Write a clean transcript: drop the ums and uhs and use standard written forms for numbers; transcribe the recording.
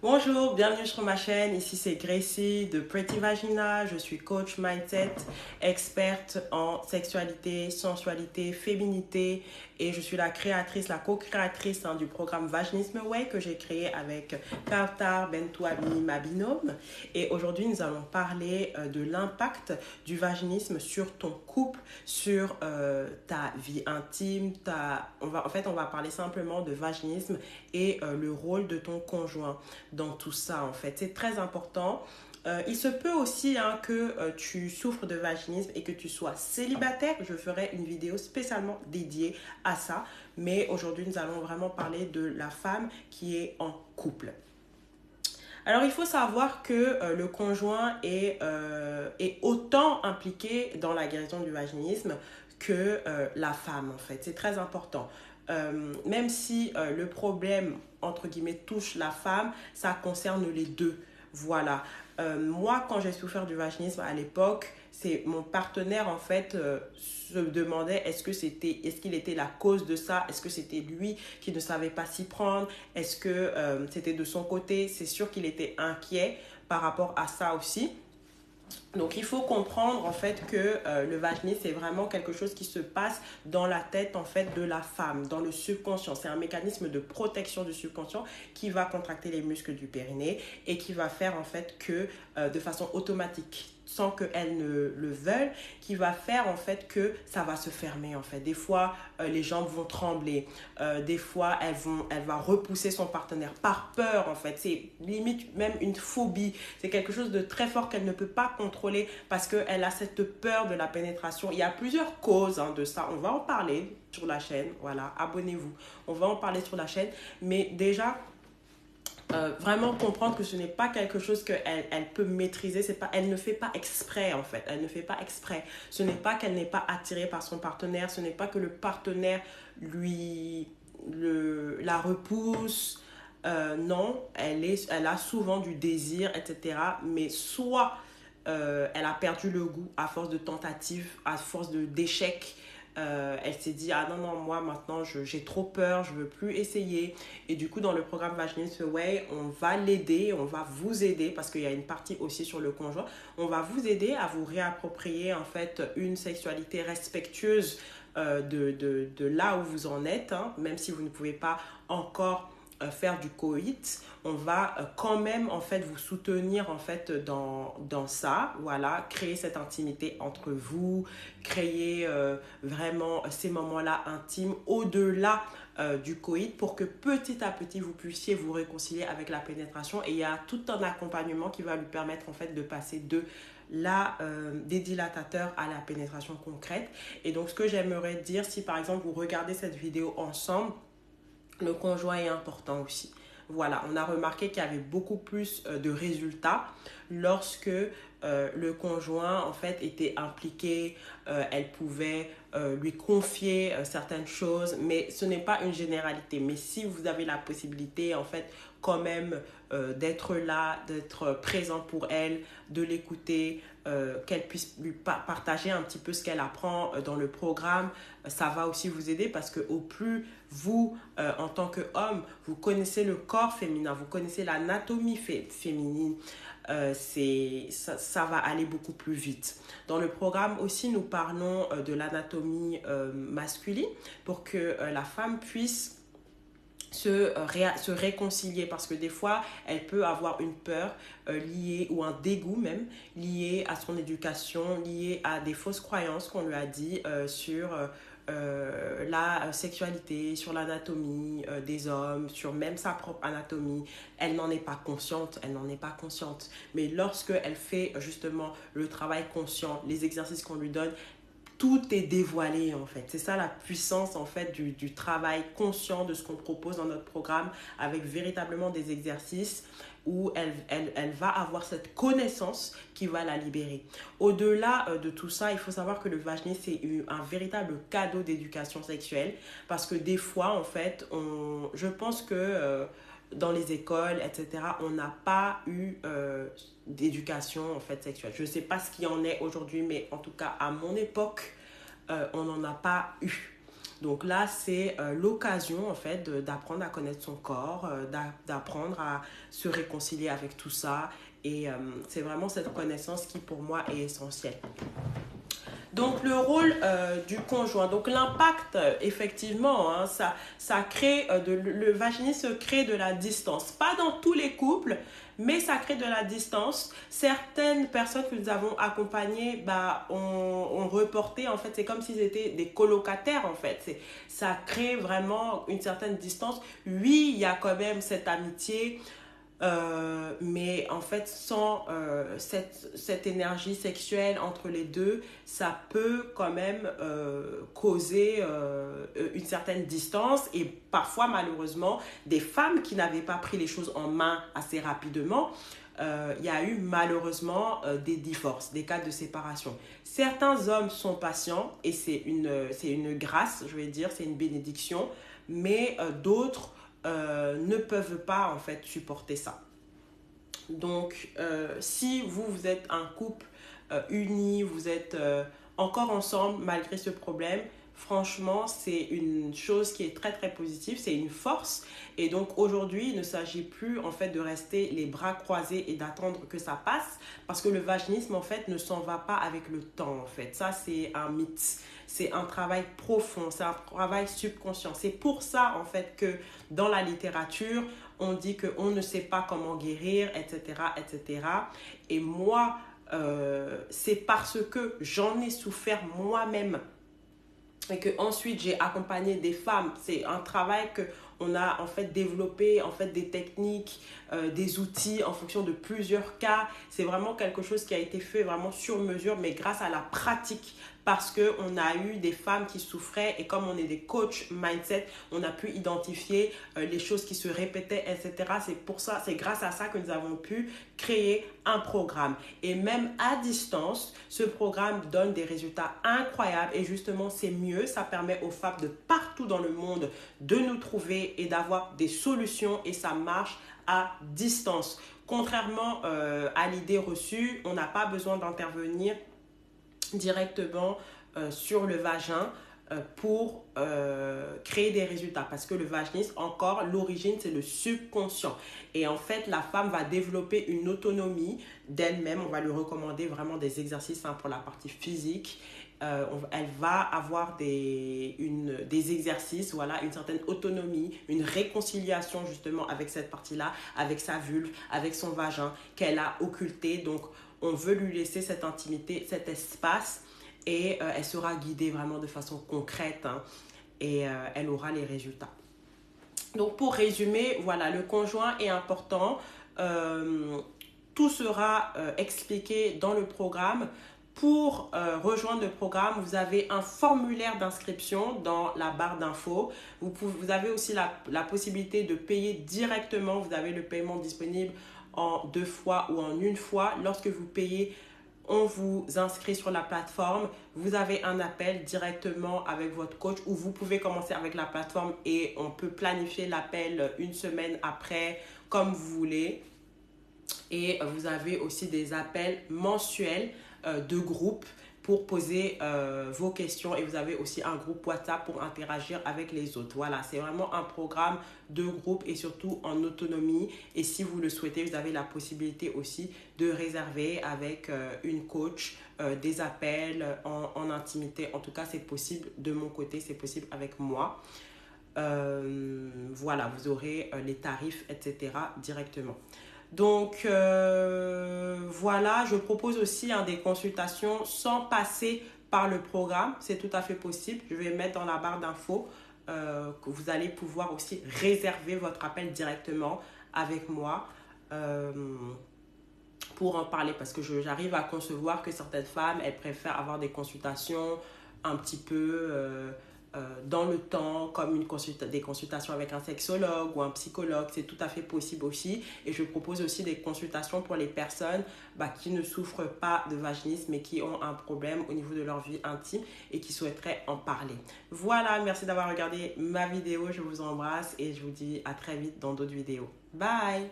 Bonjour, bienvenue sur ma chaîne. Ici c'est Gracie de Pretty Vagina. Je suis coach mindset, experte en sexualité, sensualité, féminité et je suis la créatrice, la co-créatrice du programme Vaginisme Way que j'ai créé avec Kautar Bentouami, ma binôme. Et aujourd'hui, nous allons parler de l'impact du vaginisme sur ton couple, sur ta vie intime. On va parler simplement de vaginisme et le rôle de ton conjoint dans tout ça en fait. C'est très important. Il se peut aussi que tu souffres de vaginisme et que tu sois célibataire. Je ferai une vidéo spécialement dédiée à ça. Mais aujourd'hui, nous allons vraiment parler de la femme qui est en couple. Alors, il faut savoir que le conjoint est autant impliqué dans la guérison du vaginisme que la femme, en fait. C'est très important. Même si le problème, entre guillemets, touche la femme, ça concerne les deux. Voilà. Moi, quand j'ai souffert du vaginisme à l'époque, c'est mon partenaire en fait se demandait est-ce qu'il était la cause de ça, est-ce que c'était lui qui ne savait pas s'y prendre, est-ce que c'était de son côté. C'est sûr qu'il était inquiet par rapport à ça aussi. Donc il faut comprendre en fait que le vaginisme c'est vraiment quelque chose qui se passe dans la tête en fait de la femme, dans le subconscient. C'est un mécanisme de protection du subconscient qui va contracter les muscles du périnée et qui va faire en fait que de façon automatique sans qu'elle ne le veuille, qui va faire en fait que ça va se fermer en fait. Des fois, les jambes vont trembler. Des fois, elle va repousser son partenaire par peur en fait. C'est limite même une phobie. C'est quelque chose de très fort qu'elle ne peut pas contrôler parce qu'elle a cette peur de la pénétration. Il y a plusieurs causes de ça. On va en parler sur la chaîne. Voilà, abonnez-vous. On va en parler sur la chaîne. Mais déjà, vraiment comprendre que ce n'est pas quelque chose qu'elle peut maîtriser, elle ne fait pas exprès en fait, elle ne fait pas exprès. Ce n'est pas qu'elle n'est pas attirée par son partenaire, ce n'est pas que le partenaire la repousse. Non, elle a souvent du désir, etc. Mais soit elle a perdu le goût à force de tentatives, à force d'échecs. Elle s'est dit ah non non, moi maintenant j'ai trop peur, je veux plus essayer. Et du coup dans le programme Vaginisme Way on va l'aider, on va vous aider parce qu'il y a une partie aussi sur le conjoint. On va vous aider à vous réapproprier en fait une sexualité respectueuse de là où vous en êtes, même si vous ne pouvez pas encore faire du coït. On va quand même en fait vous soutenir en fait dans ça. Voilà, créer cette intimité entre vous, créer vraiment ces moments-là intimes au-delà du coït pour que petit à petit vous puissiez vous réconcilier avec la pénétration. Et il y a tout un accompagnement qui va lui permettre en fait de passer des dilatateurs à la pénétration concrète. Et donc ce que j'aimerais dire, si par exemple vous regardez cette vidéo ensemble, le conjoint est important aussi. Voilà, on a remarqué qu'il y avait beaucoup plus de résultats lorsque le conjoint en fait était impliqué, elle pouvait lui confier certaines choses, mais ce n'est pas une généralité. Mais si vous avez la possibilité en fait quand même d'être là, d'être présent pour elle, de l'écouter, qu'elle puisse lui partager un petit peu ce qu'elle apprend dans le programme, ça va aussi vous aider parce que au plus vous, en tant qu'homme, vous connaissez le corps féminin, vous connaissez l'anatomie féminine, ça va aller beaucoup plus vite. Dans le programme aussi, nous parlons de l'anatomie masculine pour que la femme puisse se réconcilier parce que des fois elle peut avoir une peur liée ou un dégoût même lié à son éducation, lié à des fausses croyances qu'on lui a dit sur la sexualité, sur l'anatomie des hommes, sur même sa propre anatomie. Elle n'en est pas consciente, elle n'en est pas consciente. Mais lorsque elle fait justement le travail conscient, les exercices qu'on lui donne, tout est dévoilé en fait. C'est ça la puissance en fait du travail conscient de ce qu'on propose dans notre programme avec véritablement des exercices où elle va avoir cette connaissance qui va la libérer. Au-delà de tout ça, il faut savoir que le vaginisme c'est un véritable cadeau d'éducation sexuelle parce que des fois en fait, je pense que dans les écoles, etc., on n'a pas eu d'éducation en fait sexuelle. Je ne sais pas ce qu'il y en est aujourd'hui, mais en tout cas à mon époque, on n'en a pas eu. Donc là, c'est l'occasion en fait d'apprendre à connaître son corps, d'apprendre à se réconcilier avec tout ça. Et c'est vraiment cette connaissance qui pour moi est essentielle. Donc le rôle du conjoint, donc l'impact effectivement, hein, ça crée le vaginisme crée de la distance, pas dans tous les couples, mais ça crée de la distance. Certaines personnes que nous avons accompagnées ont reporté, en fait c'est comme s'ils étaient des colocataires en fait, ça crée vraiment une certaine distance. Oui, il y a quand même cette amitié. Mais en fait, sans cette énergie sexuelle entre les deux, ça peut quand même causer une certaine distance et parfois, malheureusement, des femmes qui n'avaient pas pris les choses en main assez rapidement, il y a eu malheureusement des divorces, des cas de séparation. Certains hommes sont patients et c'est une grâce, je vais dire, c'est une bénédiction, mais d'autres ne peuvent pas en fait supporter ça. Donc, si vous êtes un couple uni, vous êtes encore ensemble malgré ce problème, franchement, c'est une chose qui est très très positive, c'est une force. Et donc aujourd'hui, il ne s'agit plus en fait de rester les bras croisés et d'attendre que ça passe, parce que le vaginisme en fait ne s'en va pas avec le temps en fait. Ça, c'est un mythe. C'est un travail profond, c'est un travail subconscient. C'est pour ça en fait que dans la littérature, on dit qu'on ne sait pas comment guérir, etc., etc. Et moi, c'est parce que j'en ai souffert moi-même et que ensuite j'ai accompagné des femmes. C'est un travail que on a en fait développé en fait des techniques, des outils en fonction de plusieurs cas. C'est vraiment quelque chose qui a été fait vraiment sur mesure, mais grâce à la pratique, parce qu'on a eu des femmes qui souffraient et comme on est des coachs mindset, on a pu identifier les choses qui se répétaient, etc. C'est pour ça, c'est grâce à ça que nous avons pu créer un programme. Et même à distance, ce programme donne des résultats incroyables et justement c'est mieux, ça permet aux femmes de partout dans le monde de nous trouver et d'avoir des solutions et ça marche à distance. Contrairement à l'idée reçue, on n'a pas besoin d'intervenir directement sur le vagin pour créer des résultats, parce que le vaginisme, encore, l'origine c'est le subconscient et en fait la femme va développer une autonomie d'elle-même. On va lui recommander vraiment des exercices pour la partie physique. Elle va avoir des exercices, voilà, une certaine autonomie, une réconciliation justement avec cette partie-là, avec sa vulve, avec son vagin qu'elle a occulté. Donc on veut lui laisser cette intimité, cet espace et elle sera guidée vraiment de façon concrète, hein, et elle aura les résultats. Donc pour résumer, voilà, le conjoint est important. Tout sera expliqué dans le programme. Pour rejoindre le programme, vous avez un formulaire d'inscription dans la barre d'infos. Vous avez aussi la possibilité de payer directement. Vous avez le paiement disponible en 2 fois ou en 1 fois. Lorsque vous payez, on vous inscrit sur la plateforme. Vous avez un appel directement avec votre coach ou vous pouvez commencer avec la plateforme et on peut planifier l'appel 1 semaine après, comme vous voulez. Et vous avez aussi des appels mensuels de groupe pour poser vos questions et vous avez aussi un groupe WhatsApp pour interagir avec les autres. Voilà, c'est vraiment un programme de groupe et surtout en autonomie. Et si vous le souhaitez, vous avez la possibilité aussi de réserver avec une coach des appels en intimité. En tout cas, c'est possible de mon côté, c'est possible avec moi. Voilà, vous aurez les tarifs, etc. directement. Donc voilà, je propose aussi des consultations sans passer par le programme. C'est tout à fait possible. Je vais mettre dans la barre d'infos que vous allez pouvoir aussi réserver votre appel directement avec moi pour en parler. Parce que j'arrive à concevoir que certaines femmes, elles préfèrent avoir des consultations un petit peu dans le temps, comme des consultations avec un sexologue ou un psychologue. C'est tout à fait possible aussi. Et je propose aussi des consultations pour les personnes qui ne souffrent pas de vaginisme mais qui ont un problème au niveau de leur vie intime et qui souhaiteraient en parler. Voilà, merci d'avoir regardé ma vidéo. Je vous embrasse et je vous dis à très vite dans d'autres vidéos. Bye!